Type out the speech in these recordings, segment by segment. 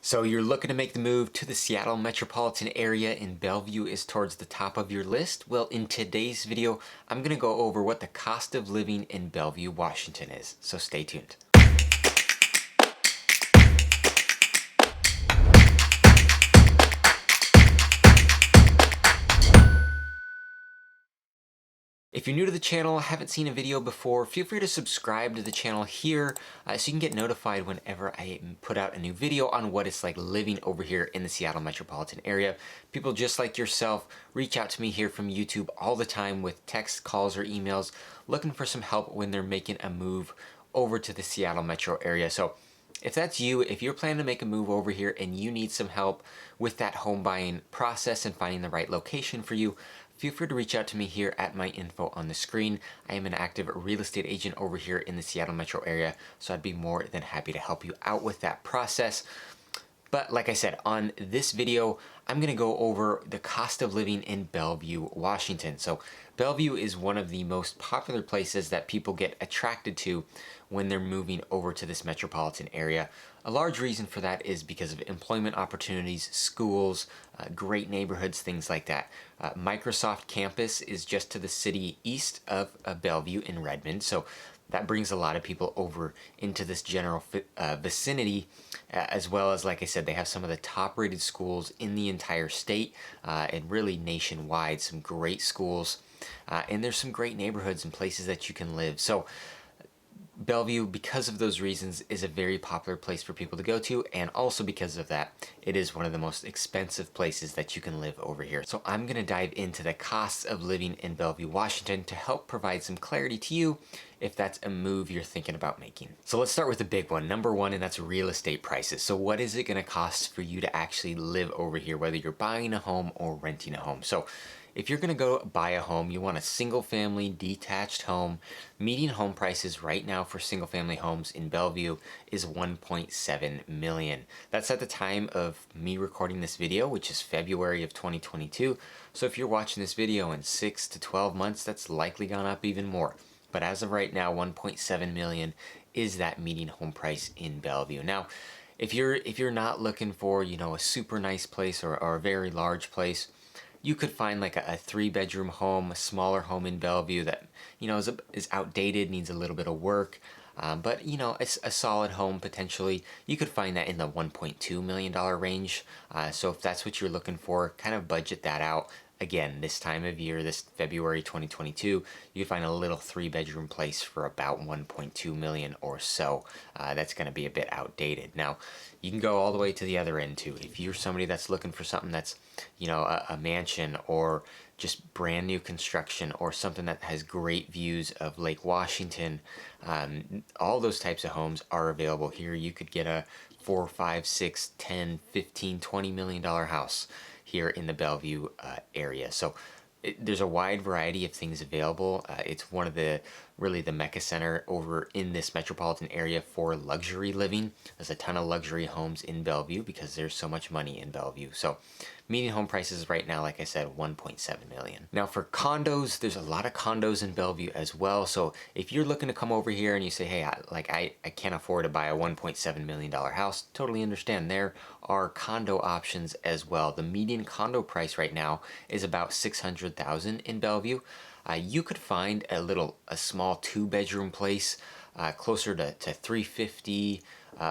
So you're looking to make the move to the Seattle metropolitan area and Bellevue is towards the top of your list? Well, in today's video, I'm going to go over what the cost of living in Bellevue, Washington is. So stay tuned. If you're new to the channel, haven't seen a video before, feel free to subscribe to the channel here so you can get notified whenever I put out a new video on what it's like living over here in the Seattle metropolitan area. People just like yourself reach out to me here from YouTube all the time with text, calls, or emails looking for some help when they're making a move over to the Seattle metro area. So if that's you, if you're planning to make a move over here and you need some help with that home buying process and finding the right location for you, feel free to reach out to me here at my info on the screen. I am an active real estate agent over here in the Seattle metro area, so I'd be more than happy to help you out with that process. But like I said, on this video, I'm going to go over the cost of living in Bellevue, Washington. So Bellevue is one of the most popular places that people get attracted to when they're moving over to this metropolitan area. A large reason for that is because of employment opportunities, schools, great neighborhoods, things like that. Microsoft campus is just to the city east of Bellevue in Redmond. So that brings a lot of people over into this general vicinity, as well as, like I said, they have some of the top rated schools in the entire state and really nationwide, some great schools. And there's some great neighborhoods and places that you can live. So Bellevue, because of those reasons, is a very popular place for people to go to, and also because of that, it is one of the most expensive places that you can live over here. So I'm going to dive into the costs of living in Bellevue, Washington to help provide some clarity to you if that's a move you're thinking about making. So let's start with the big one, number one, and that's real estate prices. So what is it going to cost for you to actually live over here, whether you're buying a home or renting a home? So if you're going to go buy a home, you want a single family detached home. Median home prices right now for single family homes in Bellevue is $1.7 million. That's at the time of me recording this video, which is February of 2022. So if you're watching this video in 6 to 12 months, that's likely gone up even more. But as of right now, $1.7 million is that median home price in Bellevue. Now, if you're not looking for, a super nice place or a very large place, you could find like a 3-bedroom home, a smaller home in Bellevue that, is outdated, needs a little bit of work. But, it's a solid home potentially. You could find that in the $1.2 million range. So if that's what you're looking for, kind of budget that out. Again, this time of year, this February 2022, you can find a little 3-bedroom place for about $1.2 million or so. That's going to be a bit outdated. Now, you can go all the way to the other end too. If you're somebody that's looking for something that's, a mansion or just brand new construction or something that has great views of Lake Washington, all those types of homes are available here. You could get a 4, 5, 6, 10, 15, $20 million house here in the Bellevue area. So there's a wide variety of things available. It's one of the mecca center over in this metropolitan area for luxury living. There's a ton of luxury homes in Bellevue because there's so much money in Bellevue. So median home prices right now, like I said, $1.7 million. Now for condos, there's a lot of condos in Bellevue as well. So if you're looking to come over here and you say, hey, I can't afford to buy a $1.7 million house, totally understand. There are condo options as well. The median condo price right now is about $600,000 in Bellevue. You could find a small 2-bedroom place closer to $350,000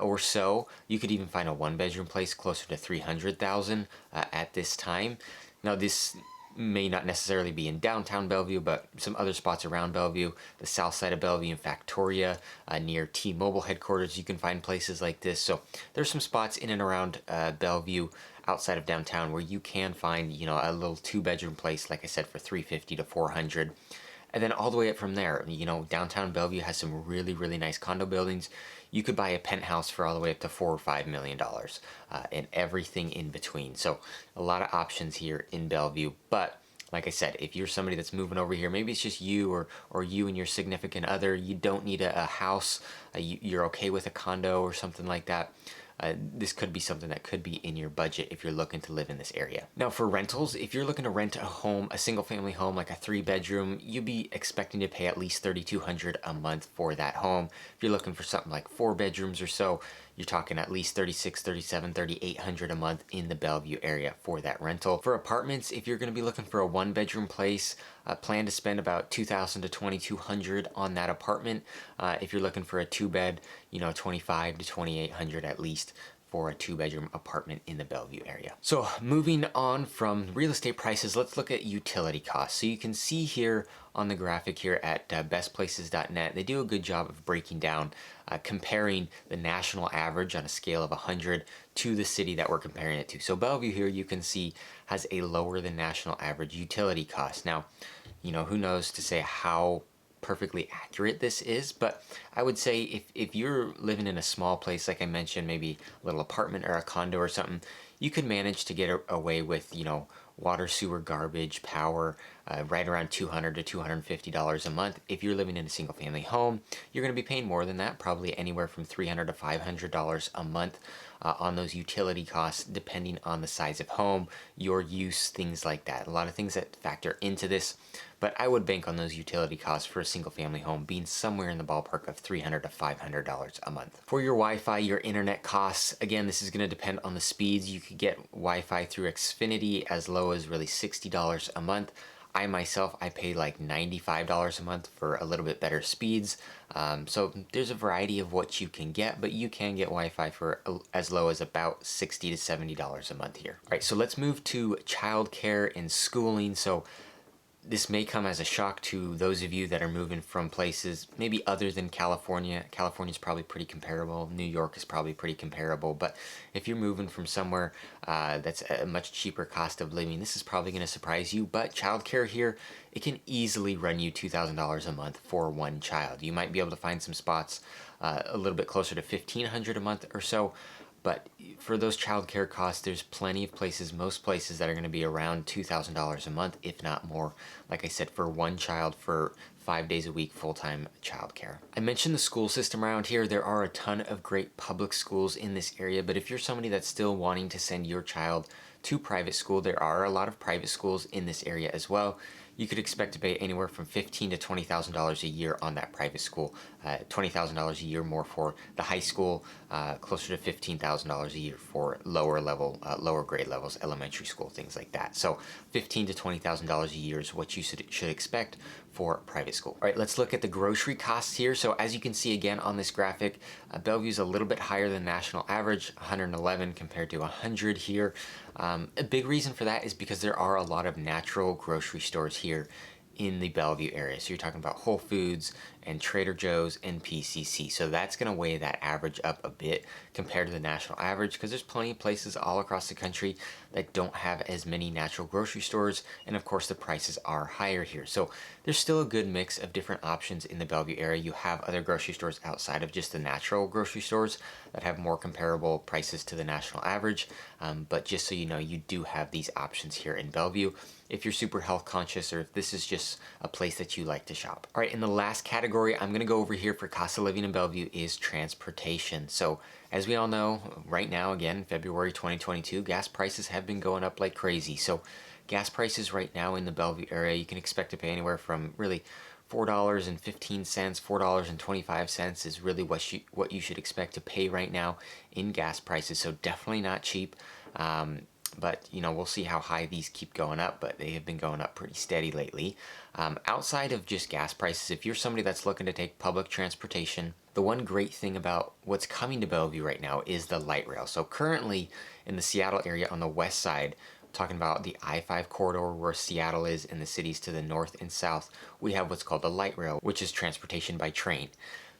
or so. You could even find a 1-bedroom place closer to $300,000 at this time. Now this may not necessarily be in downtown Bellevue, but some other spots around Bellevue, the south side of Bellevue in Factoria, near T-Mobile headquarters, you can find places like this. So there's some spots in and around Bellevue outside of downtown where you can find, a little 2-bedroom place, like I said, for $350,000 to $400,000. And then all the way up from there, downtown Bellevue has some really, really nice condo buildings. You could buy a penthouse for all the way up to $4 or $5 million and everything in between. So a lot of options here in Bellevue. But like I said, if you're somebody that's moving over here, maybe it's just you or you and your significant other, you don't need a house, you're okay with a condo or something like that. This could be something that could be in your budget if you're looking to live in this area. Now for rentals, if you're looking to rent a home, a single family home, like a 3-bedroom, you'd be expecting to pay at least $3,200 a month for that home. If you're looking for something like 4 bedrooms or so, you're talking at least 36, 37, 3800 a month in the Bellevue area for that rental. For apartments, if you're going to be looking for a 1-bedroom place, plan to spend about $2,000 to $2,200 on that apartment. If you're looking for a 2-bed, you know, $2,500 to $2,800 at least for a 2-bedroom apartment in the Bellevue area. So moving on from real estate prices, let's look at utility costs. So you can see here on the graphic here at bestplaces.net, they do a good job of breaking down, comparing the national average on a scale of 100 to the city that we're comparing it to. So Bellevue here, you can see, has a lower than national average utility cost. Now, you know, who knows to say how perfectly accurate this is, but I would say if you're living in a small place, like I mentioned, maybe a little apartment or a condo or something, you could manage to get away with, you know, water, sewer, garbage, power, right around $200 to $250 a month. If you're living in a single family home, you're going to be paying more than that, probably anywhere from $300 to $500 a month on those utility costs, depending on the size of home, your use, things like that. A lot of things that factor into this, but I would bank on those utility costs for a single family home being somewhere in the ballpark of $300 to $500 a month. For your Wi-Fi, your internet costs, again, this is going to depend on the speeds. You could get Wi-Fi through Xfinity as low as really $60 a month. I myself, I pay like $95 a month for a little bit better speeds. So there's a variety of what you can get, but you can get Wi-Fi for as low as about $60 to $70 a month here. All right, so let's move to childcare and schooling. So this may come as a shock to those of you that are moving from places maybe other than California. California is probably pretty comparable. New York is probably pretty comparable. But if you're moving from somewhere that's a much cheaper cost of living, this is probably going to surprise you. But childcare here, it can easily run you $2,000 a month for one child. You might be able to find some spots a little bit closer to $1,500 a month or so. But for those childcare costs, there's plenty of places, most places that are going to be around $2,000 a month, if not more. Like I said, for one child for 5 days a week, full-time childcare. I mentioned the school system around here. There are a ton of great public schools in this area, but if you're somebody that's still wanting to send your child to private school, there are a lot of private schools in this area as well. You could expect to pay anywhere from $15,000 to $20,000 a year on that private school. $20,000 a year more for the high school, closer to $15,000 a year for lower grade levels, elementary school, things like that. So $15,000 to $20,000 a year is what you should expect for private school. All right, let's look at the grocery costs here. So as you can see again on this graphic, Bellevue is a little bit higher than national average, 111 compared to 100 here. A big reason for that is because there are a lot of natural grocery stores here in the Bellevue area. So you're talking about Whole Foods and Trader Joe's and PCC. So that's going to weigh that average up a bit compared to the national average, because there's plenty of places all across the country that don't have as many natural grocery stores, and of course the prices are higher here. So there's still a good mix of different options in the Bellevue area. You have other grocery stores outside of just the natural grocery stores that have more comparable prices to the national average, but just so you know, you do have these options here in Bellevue if you're super health conscious or if this is just a place that you like to shop. All right, in the last category I'm gonna go over here for cost of living in Bellevue is transportation. So as we all know, right now, again, February 2022, gas prices have been going up like crazy. So gas prices right now in the Bellevue area, you can expect to pay anywhere from really $4.15, $4.25 is really what you should expect to pay right now in gas prices. So definitely not cheap. But you know, we'll see how high these keep going up, but they have been going up pretty steady lately. Outside of just gas prices, if you're somebody that's looking to take public transportation, the one great thing about what's coming to Bellevue right now is the light rail. So currently in the Seattle area on the west side, talking about the I-5 corridor where Seattle is and the cities to the north and south, we have what's called the light rail, which is transportation by train.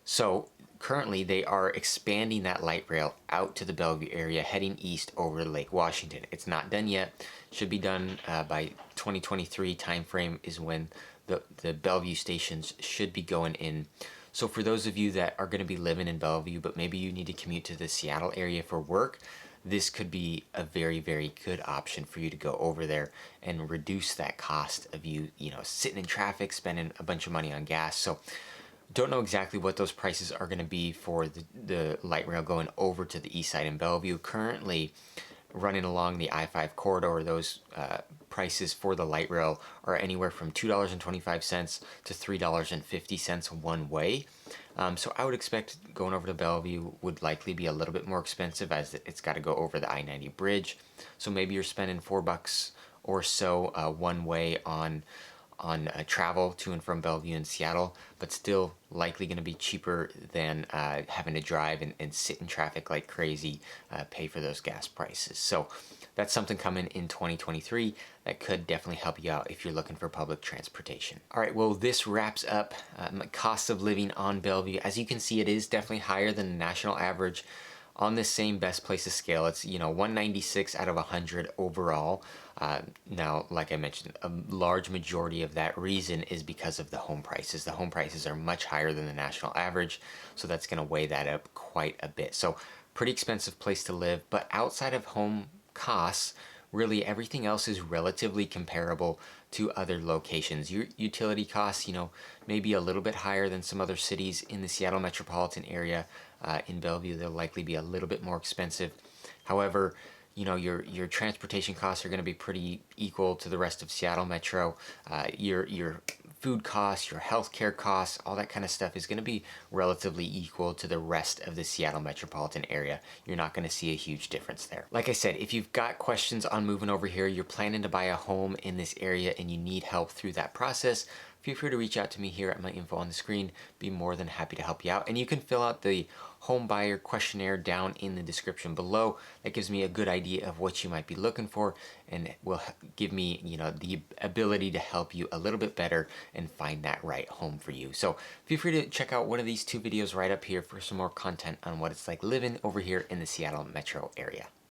So currently they are expanding that light rail out to the Bellevue area, heading east over Lake Washington. It's not done yet. Should be done by 2023 timeframe is when the Bellevue stations should be going in. So for those of you that are going to be living in Bellevue, but maybe you need to commute to the Seattle area for work, this could be a very, very good option for you to go over there and reduce that cost of you know, sitting in traffic, spending a bunch of money on gas. So don't know exactly what those prices are going to be for the light rail going over to the east side in Bellevue. Currently running along the I-5 corridor, those prices for the light rail are anywhere from $2.25 to $3.50 one way. So I would expect going over to Bellevue would likely be a little bit more expensive, as it's got to go over the I-90 bridge. So maybe you're spending $4 or so one way on travel to and from Bellevue and Seattle, but still likely going to be cheaper than having to drive and sit in traffic like crazy, pay for those gas prices. So that's something coming in 2023 that could definitely help you out if you're looking for public transportation. All right, well, this wraps up my cost of living on Bellevue. As you can see, it is definitely higher than the national average. On this same best places scale, it's 196 out of 100 overall. Now, like I mentioned, a large majority of that reason is because of the home prices. The home prices are much higher than the national average, so that's going to weigh that up quite a bit. So pretty expensive place to live, but outside of home costs, really everything else is relatively comparable to other locations. Your utility costs, maybe a little bit higher than some other cities in the Seattle metropolitan area. In Bellevue, they'll likely be a little bit more expensive. However, your transportation costs are going to be pretty equal to the rest of Seattle Metro. Your food costs, your healthcare costs, all that kind of stuff is going to be relatively equal to the rest of the Seattle metropolitan area. You're not going to see a huge difference there. Like I said, if you've got questions on moving over here, you're planning to buy a home in this area and you need help through that process, feel free to reach out to me here at my info on the screen. Be more than happy to help you out. And you can fill out the home buyer questionnaire down in the description below. That gives me a good idea of what you might be looking for and will give me, the ability to help you a little bit better and find that right home for you. So feel free to check out one of these two videos right up here for some more content on what it's like living over here in the Seattle metro area.